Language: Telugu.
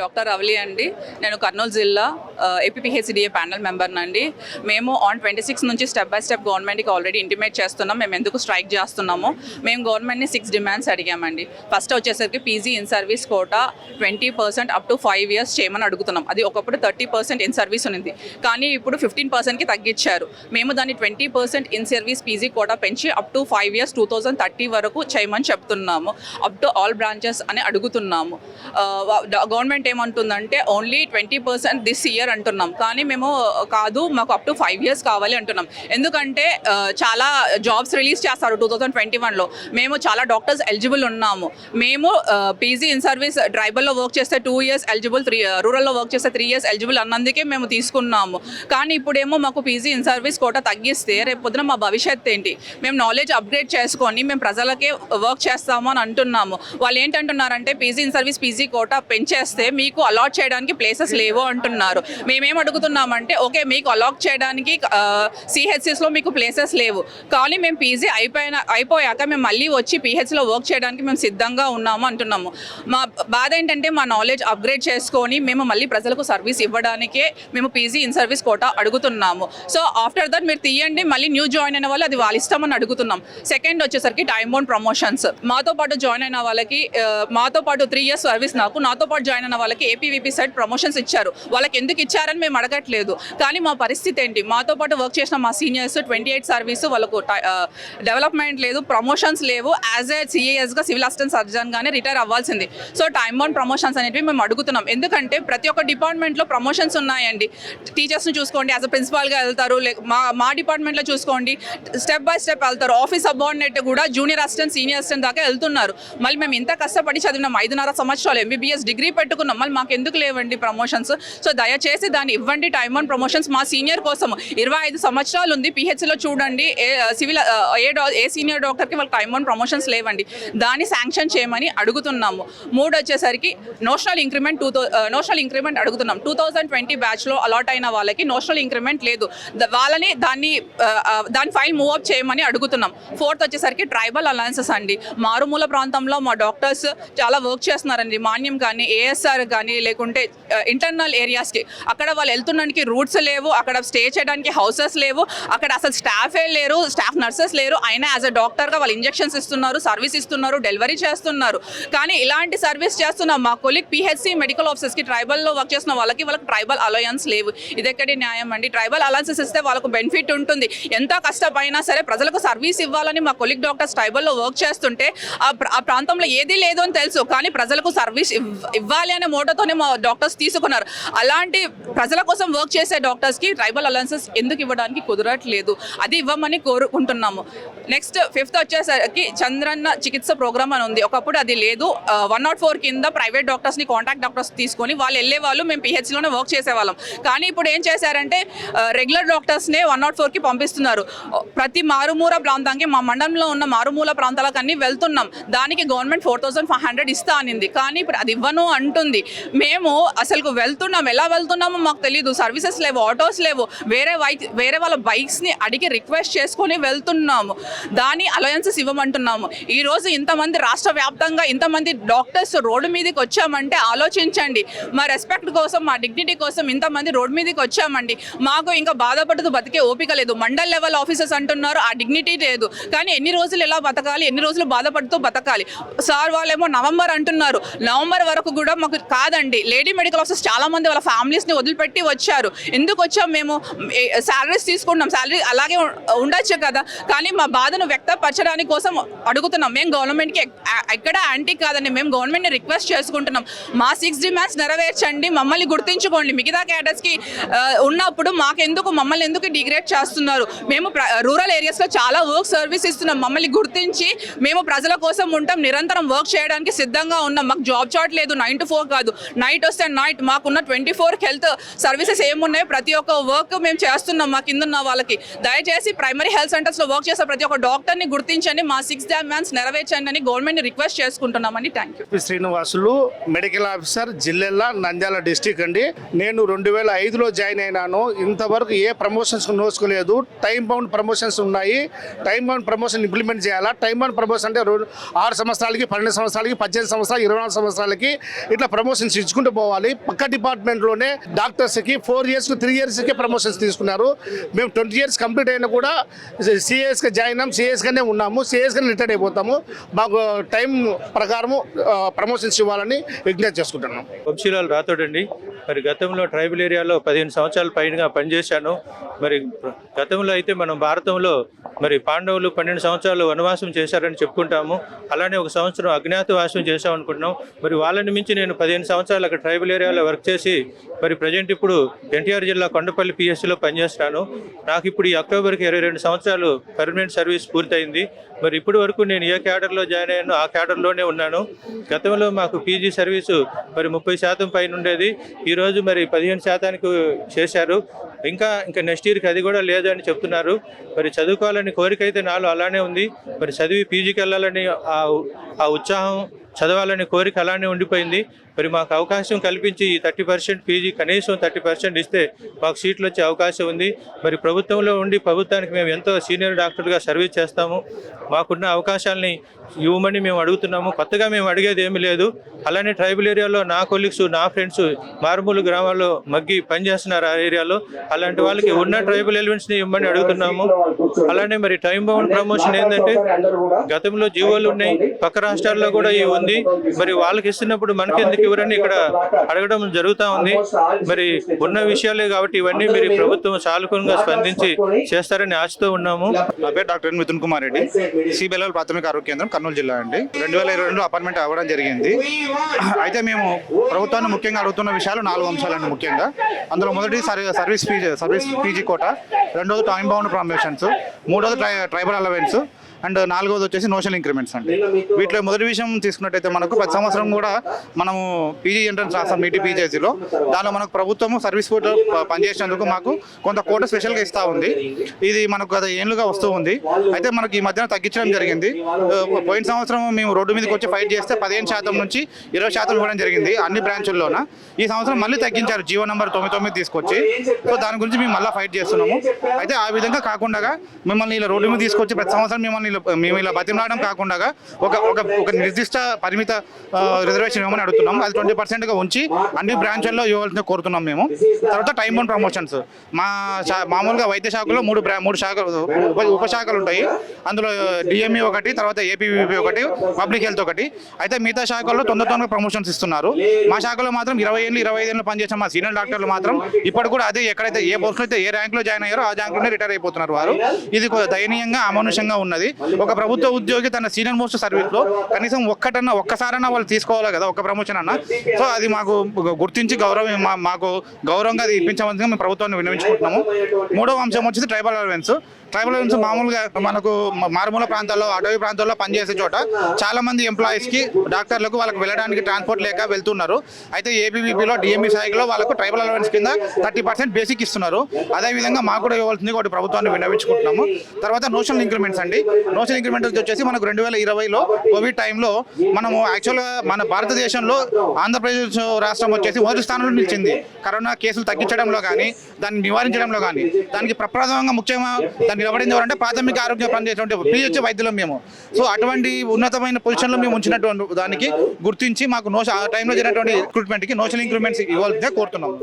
డాక్టర్ రవలి అండి. నేను కర్నూలు జిల్లా ఏపీపీహెచ్డిఏ ప్యానల్ మెంబర్నండి. మేము ఆన్ 26 నుంచి స్టెప్ బై స్టెప్ గవర్నమెంట్కి ఆల్రెడీ ఇంటిమేట్ చేస్తున్నాం మేము ఎందుకు స్ట్రైక్ చేస్తున్నాము. మేము గవర్నమెంట్ని 6 డిమాండ్స్ అడిగామండి. ఫస్ట్ వచ్చేసరికి PG in service quota 20% up to 5 years చేయమని అడుగుతున్నాం. అది ఒకప్పుడు 30% ఇన్ సర్వీస్ ఉంది, కానీ ఇప్పుడు 15%కి తగ్గించారు. మేము దాన్ని 20% ఇన్ సర్వీస్ పీజీ కోటా పెంచి అప్ టు 5 years 2030 వరకు చేయమని చెప్తున్నాము. అప్ టు ఆల్ బ్రాంచెస్ అని అడుగుతున్నాము. గవర్నమెంట్ ఏమంటుందంటే ఓన్లీ 20% దిస్ ఇయర్ అంటున్నాం, కానీ మేము కాదు మాకు అప్ టు 5 years కావాలి అంటున్నాం. ఎందుకంటే చాలా జాబ్స్ రిలీజ్ చేస్తారు 2021లో. మేము చాలా డాక్టర్స్ ఎలిజిబుల్ ఉన్నాము. మేము పీజీ ఇన్ సర్వీస్ ట్రైబల్లో వర్క్ చేస్తే 2 years ఎలిజిబుల్, రూరల్లో వర్క్ చేస్తే 3 years ఎలిజిబుల్ అన్నందుకే మేము తీసుకున్నాము. కానీ ఇప్పుడేమో మాకు పీజీ ఇన్ సర్వీస్ కోటా తగ్గిస్తే రేపు పొద్దున మా భవిష్యత్తు ఏంటి? మేము నాలెడ్జ్ అప్గ్రేడ్ చేసుకొని మేము ప్రజలకే వర్క్ చేస్తాము అని అంటున్నాము. వాళ్ళు ఏంటంటున్నారంటే PG in service PG quota పెంచేస్తే మీకు అలాట్ చేయడానికి ప్లేసెస్ లేవు అంటున్నారు. మేమేం అడుగుతున్నామంటే ఓకే మీకు అలాట్ చేయడానికి సిహెచ్సిస్లో మీకు ప్లేసెస్ లేవు, కానీ మేము పీజీ అయిపోయాక మేము మళ్ళీ వచ్చి పిహెచ్లో వర్క్ చేయడానికి మేము సిద్ధంగా ఉన్నాము అంటున్నాము. మా బాధ ఏంటంటే మా నాలెడ్జ్ అప్గ్రేడ్ చేసుకొని మేము మళ్ళీ ప్రజలకు సర్వీస్ ఇవ్వడానికే మేము పీజీ ఇన్ సర్వీస్ కోటా అడుగుతున్నాము. సో ఆఫ్టర్ దట్ మీరు తీయండి, మళ్ళీ న్యూ జాయిన్ అయిన వాళ్ళు అది వాళ్ళ ఇష్టమని అడుగుతున్నాం. సెకండ్ వచ్చేసరికి టైమ్ బౌండ్ ప్రమోషన్స్. మాతో పాటు జాయిన్ అయిన వాళ్ళకి మాతో పాటు 3 years సర్వీస్ నాతో పాటు జాయిన్ అయిన వాళ్ళకి ఏపీవీపీ సైడ్ ప్రమోషన్స్ ఇచ్చారు. వాళ్ళకి ఎందుకు ఇచ్చారని మేము అడగట్లేదు, కానీ మా పరిస్థితి ఏంటి? మాతో పాటు వర్క్ చేసిన మా సీనియర్స్ 28 సర్వీసు వాళ్ళకు డెవలప్మెంట్ లేదు, ప్రమోషన్స్ లేవు. యాజ్ ఏ సిఏఎస్గా సివిల్ అసిస్టెంట్ సర్జన్గానే రిటైర్ అవ్వాల్సింది. సో టైమ్ బౌండ్ ప్రమోషన్స్ అనేవి మేము అడుగుతున్నాం. ఎందుకంటే ప్రతి ఒక్క డిపార్ట్మెంట్లో ప్రమోషన్స్ ఉన్నాయండి. టీచర్స్ని చూసుకోండి, యాజ్ అ ప్రిన్సిపాల్గా వెళ్తారు. మా డిపార్ట్మెంట్లో చూసుకోండి, స్టెప్ బై స్టెప్ వెళ్తారు. ఆఫీస్ సబార్డినేట్ కూడా జూనియర్ అసిస్టెంట్ సీనియర్ అసిస్టెంట్ దాకా వెళ్తున్నారు. మళ్ళీ మేము ఇంత కష్టపడి చదివినాం, 5.5 సంవత్సరాలు ఎంబీబీఎస్ డిగ్రీ పెట్టుకున్నాం, మళ్ళీ మాకు ఎందుకు లేవండి ప్రమోషన్స్? సో దయచేసి దాన్ని ఇవ్వండి. టైమ్ ఆన్ ప్రమోషన్స్ మా సీనియర్ కోసం 25 సంవత్సరాలు ఉంది పిహెచ్లో చూడండి. ఏ సీనియర్ డాక్టర్కి వాళ్ళకి టైమ్ ఆన్ ప్రమోషన్స్ లేవండి. దాన్ని శాంక్షన్ చేయమని అడుగుతున్నాము. 3 వచ్చేసరికి నోషనల్ ఇంక్రిమెంట్ అడుగుతున్నాం. 2020 బ్యాచ్లో అలాట్ అయిన వాళ్ళకి నోషనల్ ఇంక్రిమెంట్ లేదు, దాని ఫైల్ మూవ్ అప్ చేయమని అడుగుతున్నాం. 4th వచ్చేసరికి ట్రైబల్ అలయన్సెస్ అండి. మారుమూల ప్రాంతంలో మా డాక్టర్స్ చాలా వర్క్ చేస్తున్నారండి. మాన్యం కానీ ఏఎస్ఆర్ కానీ లేకుంటే ఇంటర్నల్ ఏరియాస్కి అక్కడ వాళ్ళు వెళ్తున్నానికి రూట్స్ లేవు, అక్కడ స్టే చేయడానికి హౌసెస్ లేవు, అక్కడ అసలు స్టాఫే లేరు, స్టాఫ్ నర్సెస్ లేరు. అయినా యాజ్ అ డాక్టర్గా వాళ్ళు ఇంజెక్షన్స్ ఇస్తున్నారు, సర్వీస్ ఇస్తున్నారు, డెలివరీ చేస్తున్నారు. కానీ ఇలాంటి సర్వీస్ చేస్తున్నాం మా కొలిక్ పిహెచ్సి మెడికల్ ఆఫీసర్స్కి ట్రైబల్లో వర్క్ చేస్తున్న వాళ్ళకి ట్రైబల్ అలయన్స్ లేవు. ఇదెక్కడి న్యాయం అండి? ట్రైబల్ అలయన్సెస్ ఇస్తే వాళ్ళకు బెనిఫిట్ ఉంటుంది. ఎంత కష్టమైనా సరే ప్రజలకు సర్వీస్ ఇవ్వాలని మా కొలిక్ డాక్టర్స్ ట్రైబల్లో వర్క్ చేస్తుంటే ఆ ప్రాంతంలో ఏదీ లేదు అని తెలుసు, కానీ ప్రజలకు సర్వీస్ ఇవ్వాలి అనే మోటోతోనే మా డాక్టర్స్ తీసుకున్నారు. అలాంటి ప్రజల కోసం వర్క్ చేసే డాక్టర్స్కి ట్రైబల్ అలయన్సెస్ ఎందుకు ఇవ్వడానికి కుదరట్లేదు? అది ఇవ్వమని కోరుకుంటున్నాము. నెక్స్ట్ 5th వచ్చేసరికి చంద్రన్న చికిత్స ప్రోగ్రామ్ అని ఉంది. ఒకప్పుడు అది లేదు. 104 కింద ప్రైవేట్ డాక్టర్స్ని కాంటాక్ట్ డాక్టర్స్ తీసుకొని వాళ్ళు వెళ్ళేవాళ్ళు, మేము పిహెచ్లోనే వర్క్ చేసేవాళ్ళం. కానీ ఇప్పుడు ఏం చేశారంటే రెగ్యులర్ డాక్టర్స్నే 104కి పంపిస్తున్నారు. ప్రతి మారుమూల ప్రాంతానికి, మా మండలంలో ఉన్న మారుమూల ప్రాంతాలకు అన్ని వెళ్తున్నాం. దానికి గవర్నమెంట్ 4500 ఇస్తా అనింది, కానీ ఇప్పుడు అది ఇవ్వను అంటుంది. మేము అసలు వెళ్తున్నాం, ఎలా వెళ్తున్నామో మాకు తెలియదు. సర్వీసెస్ లేవు, ఆటోస్ లేవు, వేరే వాళ్ళ బైక్స్ని అడిగి రిక్వెస్ట్ చేసుకొని వెళ్తున్నాము. దాని అలయన్సెస్ ఇవ్వమంటున్నాము. ఈరోజు ఇంతమంది రాష్ట్ర వ్యాప్తంగా ఇంతమంది డాక్టర్స్ రోడ్డు మీదకి వచ్చామంటే ఆలోచించండి. మా రెస్పెక్ట్ కోసం, మా డిగ్నిటీ కోసం ఇంతమంది రోడ్డు మీదకి వచ్చామండి. మాకు ఇంకా బాధపడుతూ బతికే ఓపిక లేదు. మండల్ లెవెల్ ఆఫీసర్స్ అంటున్నారు ఆ డిగ్నిటీ లేదు, కానీ ఎన్ని రోజులు ఎలా బతకాలి, ఎన్ని రోజులు బాధపడుతూ బతకాలి? సార్ వాళ్ళేమో నవంబర్ అంటున్నారు. నవంబర్ వరకు కూడా మాకు కాదండి. లేడీ మెడికల్ ఆఫీసర్స్ చాలా మంది వాళ్ళ ఫ్యామిలీస్ని వదిలిపెట్టి వచ్చారు. ఎందుకు వచ్చాం? మేము శాలరీస్ తీసుకుంటాం, శాలరీ అలాగే ఉండొచ్చు కదా, కానీ మా బాధను వ్యక్తపరచడానికి కోసం అడుగుతున్నాం. మేము గవర్నమెంట్కి ఎక్కడ యాంటీ కాదండి, మేము గవర్నమెంట్ని రిక్వెస్ట్ చేసుకుంటున్నాం. మా 6 డిమాండ్స్ నెరవేర్చండి, మమ్మల్ని గుర్తించుకోండి. మిగతా క్యాడర్స్కి ఉన్నప్పుడు మమ్మల్ని ఎందుకు డిగ్రేడ్ చేస్తున్నారు? మేము రూరల్ ఏరియాస్లో చాలా వర్క్ సర్వీస్ ఇస్తున్నాం. మమ్మల్ని గుర్తించి మేము ప్రజల కోసం ఉంటాం, నిరంతరం వర్క్ చేయడానికి సిద్ధంగా ఉన్నాం. మాకు జాబ్ చాట్ లేదు, 9 to 4 కాదు, నైట్ వస్తే నైట్. మాకున్న 24 హెల్త్ హెల్త్ సర్వీసెస్ ఏమున్నాయో ప్రతి ఒక్క వర్క్ మేము చేస్తున్నాం మా కింద ఉన్న వాళ్ళకి. దయచేసి ప్రైమరీ హెల్త్ సెంటర్స్లో వర్క్ చేసే ప్రతి ఒక్క డాక్టర్ని గుర్తించండి, మా 6 డిమాండ్స్ నెరవేర్చండి అని గవర్నమెంట్ని రిక్వెస్ట్ చేసుకుంటున్నామండి. Thank you. Srinivasulu, medical officer, Jillella, Nandyal district అండి. నేను 2005లో జాయిన్ అయినాను. ఇంతవరకు ఏ ప్రమోషన్స్ నోసుకోలేదు. టైం బౌండ్ ప్రమోషన్స్ ఉన్నాయి. టైం బౌండ్ ప్రమోషన్ ఇంప్లిమెంట్ చేయాలా. టైం బౌండ్ ప్రమోషన్ అంటే 6 సంవత్సరాలకి, 12 సంవత్సరాలకి, 18 సంవత్సరాలు, 24 సంవత్సరాలకి ఇట్లా ప్రమోషన్స్ ఇచ్చుకుంటూ పోవాలి. పక్క డిపార్ట్మెంట్లోనే డాక్టర్స్కి 4 ఇయర్స్కి 3 ఇయర్స్కి ప్రమోషన్స్ తీసుకున్నారు. మేము 20 ఇయర్స్ కంప్లీట్ అయినా కూడా సిఎస్గా జాయిన్ అయ్యాం, సిఎస్గానే ఉన్నాము, సిఎస్గానే రిటైర్ అయిపోతాము. మాకు టైం ప్రకారము ప్రమోషన్స్ ఇవ్వాలని విజ్ఞప్తి చేసుకుంటున్నాం. వంశీలాల్ రాథోడ్ అండి. మరి గతంలో ట్రైబల్ ఏరియాలో 15 సంవత్సరాల పైగా పనిచేశాను. మరి గతంలో అయితే మనం భారతంలో మరి పాండవులు 12 సంవత్సరాలు వనవాసం చేశారని చెప్పుకుంటాము. అలానే 1 సంవత్సరం అజ్ఞాతవాసం చేశాం అనుకుంటున్నాం. మరి వాళ్ళని మించి నేను 15 సంవత్సరాలు అక్కడ ట్రైబల్ ఏరియాలో వర్క్ చేసి మరి ప్రజెంట్ ఇప్పుడు ఎన్టీఆర్ జిల్లా కొండపల్లి పిఎస్సిలో పనిచేస్తున్నాను. నాకు ఇప్పుడు ఈ అక్టోబర్కి 22 సంవత్సరాలు పర్మనెంట్ సర్వీస్ పూర్తయింది. మరి ఇప్పటి వరకు నేను ఏ క్యాడర్లో జాయిన్ అయ్యానో ఆ క్యాడర్లోనే ఉన్నాను. గతంలో మాకు పీజీ సర్వీసు మరి 30% పైన ఉండేది. ఈరోజు మరి 15% చేశారు. ఇంకా నెక్స్ట్ ఇయర్కి అది కూడా లేదని చెప్తున్నారు. మరి చదువుకోవాలని కోరిక అయితే నాలో అలానే ఉంది. మరి చదివి పీజీకి వెళ్ళాలని ఆ ఉత్సాహం, చదవాలని కోరిక అలానే ఉండిపోయింది. మరి మాకు అవకాశం కల్పించి ఈ 30% పీజీ కనీసం 30% ఇస్తే మాకు సీట్లు వచ్చే అవకాశం ఉంది. మరి ప్రభుత్వంలో ఉండి ప్రభుత్వానికి మేము ఎంతో సీనియర్ డాక్టర్గా సర్వీస్ చేస్తాము. మాకున్న అవకాశాలని ఇవ్వమని మేము అడుగుతున్నాము. కొత్తగా మేము అడిగేది ఏమీ లేదు. అలానే ట్రైబల్ ఏరియాలో నా కొలీగ్స్, నా ఫ్రెండ్స్ మారుమూల గ్రామాల్లో మగ్గి పనిచేస్తున్నారు ఆ ఏరియాలో. అలాంటి వాళ్ళకి ఉన్న ట్రైబల్ ఎలిమెంట్స్ని ఇవ్వమని అడుగుతున్నాము. అలానే మరి టైం బౌండ్ ప్రమోషన్ ఏంటంటే గతంలో జీవోలు ఉన్నాయి, పక్క రాష్ట్రాల్లో కూడా ఇవి ఉంది. మరి వాళ్ళకి ఇస్తున్నప్పుడు మనకెందుకు ఇవ్వరని ఇక్కడ అడగడం జరుగుతూ ఉంది. మరి ఉన్న విషయాలే కాబట్టి ఇవన్నీ మీరు ప్రభుత్వం సానుకూలంగా స్పందించి చేస్తారని ఆశతో ఉన్నాము. నా పేరు డాక్టర్ మిథున్ కుమార్ రెడ్డి, సిబిఎల్ఎల్ ప్రాథమిక ఆరోగ్య కేంద్రం, కర్నూలు జిల్లా అండి. 2022లో అపాయింట్మెంట్ అవ్వడం జరిగింది. అయితే మేము ప్రభుత్వాన్ని ముఖ్యంగా అడుగుతున్న విషయాలు 4 అంశాలండి ముఖ్యంగా. అందులో మొదటి సర్వీస్ పీజీ కోట, రెండోది టైం బౌండ్ ప్రమోషన్స్, మూడోది ట్రైబల్ అలవెన్స్, అండ్ 4వది వచ్చేసి నోషనల్ ఇంక్రిమెంట్స్ అండి. వీటిలో మొదటి విషయం తీసుకున్నట్టయితే మనకు ప్రతి సంవత్సరం కూడా మనము పీజీ ఎంట్రన్స్ రాస్తాం నీటి పీజీలో. దానిలో మనకు ప్రభుత్వం సర్వీస్ కోర్టు పనిచేసినందుకు మాకు కొంత కోట స్పెషల్గా ఇస్తూ ఉంది. ఇది మనకు గత ఏళ్ళుగా వస్తూ ఉంది. అయితే మనకి ఈ మధ్యన తగ్గించడం జరిగింది. పోయిన సంవత్సరం మేము రోడ్డు మీదకి వచ్చి ఫైట్ చేస్తే 15% నుంచి 20% ఇవ్వడం జరిగింది అన్ని బ్రాంచుల్లోన. ఈ సంవత్సరం మళ్ళీ తగ్గించారు జీవో నెంబర్ 99 తీసుకొచ్చి. సో దాని గురించి మేము మళ్ళీ ఫైట్ చేస్తున్నాము. అయితే ఆ విధంగా కాకుండా మిమ్మల్ని ఇలా రోడ్డు మీద తీసుకొచ్చి ప్రతి సంవత్సరం మేము ఇలా బతిమలాడడం కాకుండా ఒక నిర్దిష్ట పరిమిత రిజర్వేషన్ ఇవ్వమని అడుగుతున్నాం. అది 20%గా ఉంచి అన్ని బ్రాంచ్ల్లో ఇవ్వాల్సిన కోరుతున్నాం మేము. తర్వాత టైం బౌండ్ ప్రమోషన్స్, మామూలుగా వైద్య శాఖలో 3 శాఖలు ఉపశాఖలు ఉంటాయి. అందులో డిఎంఈ ఒకటి, తర్వాత ఏపీవీపీ ఒకటి, పబ్లిక్ హెల్త్ ఒకటి. అయితే మిగతా శాఖల్లో తొందరగా ప్రమోషన్స్ ఇస్తున్నారు. మా శాఖలో మాత్రం 20 ఏళ్ళు 25 ఏళ్ళు పనిచేసిన మా సీనియర్ డాక్టర్లు మాత్రం ఇప్పుడు కూడా అదే ఎక్కడైతే ఏ పోస్టులో అయితే ఏ ర్యాంక్లో జాయిన్ అయ్యారో ఆ ర్యాంక్లోనే రిటైర్ అయిపోతున్నారు వారు. ఇది దయనీయంగా అమానుషంగా ఉన్నది. ఒక ప్రభుత్వ ఉద్యోగి తన సీనియర్ మోస్ట్ సర్వీస్లో కనీసం ఒక్కసారన్నా వాళ్ళు తీసుకోవాలి కదా, ఒక ప్రమోషన్ అన్న. సో అది మాకు గుర్తించి మాకు గౌరవంగా అది ఇప్పించవలసిందిగా మేము ప్రభుత్వాన్ని విన్నవించుకుంటున్నాము. 3వ అంశం వచ్చేసి ట్రైబల్ అలవెన్స్. మామూలుగా మనకు మారుమూల ప్రాంతాల్లో, అటవీ ప్రాంతాల్లో పనిచేసే చోట చాలా మంది ఎంప్లాయీస్కి, డాక్టర్లకు వాళ్ళకి వెళ్ళడానికి ట్రాన్స్పోర్ట్ లేక వెళ్తున్నారు. అయితే ఏబీవీపీలో డిఎంఈ స్థాయిలో వాళ్ళకు ట్రైబల్ అలవెన్స్ కింద 30% బేసిక్ ఇస్తున్నారు. అదేవిధంగా మాకు కూడా ఇవ్వాల్సింది ఒకటి ప్రభుత్వాన్ని విన్నవించుకుంటున్నాము. తర్వాత నోషనల్ ఇంక్రిమెంట్స్ అండి. నోషనల్ ఇంక్రిమెంట్ వచ్చేసి మనకు 2020లో కోవిడ్ టైంలో మనము యాక్చువల్గా మన భారతదేశంలో ఆంధ్రప్రదేశ్ రాష్ట్రం వచ్చేసి మొదటి స్థానంలో నిలిచింది. కరోనా కేసులు తగ్గించడంలో కానీ, దాన్ని నివారించడంలో కానీ. దానికి ప్రప్రథమంగా ముఖ్యంగా దాన్ని నిలబడింది ఎవరంటే ప్రాథమిక ఆరోగ్యం పనిచేసేటువంటి పిహెచ్ వైద్యులం మేము. సో అటువంటి ఉన్నతమైన పొజిషన్లో మేము ఉంచినటువంటి దానికి గుర్తించి మాకు ఆ టైంలో జరిగినటువంటి రిక్రూట్మెంట్కి నోషనల్ ఇంక్రిమెంట్స్ ఇవ్వాల్సిందిగా కోరుతున్నాము.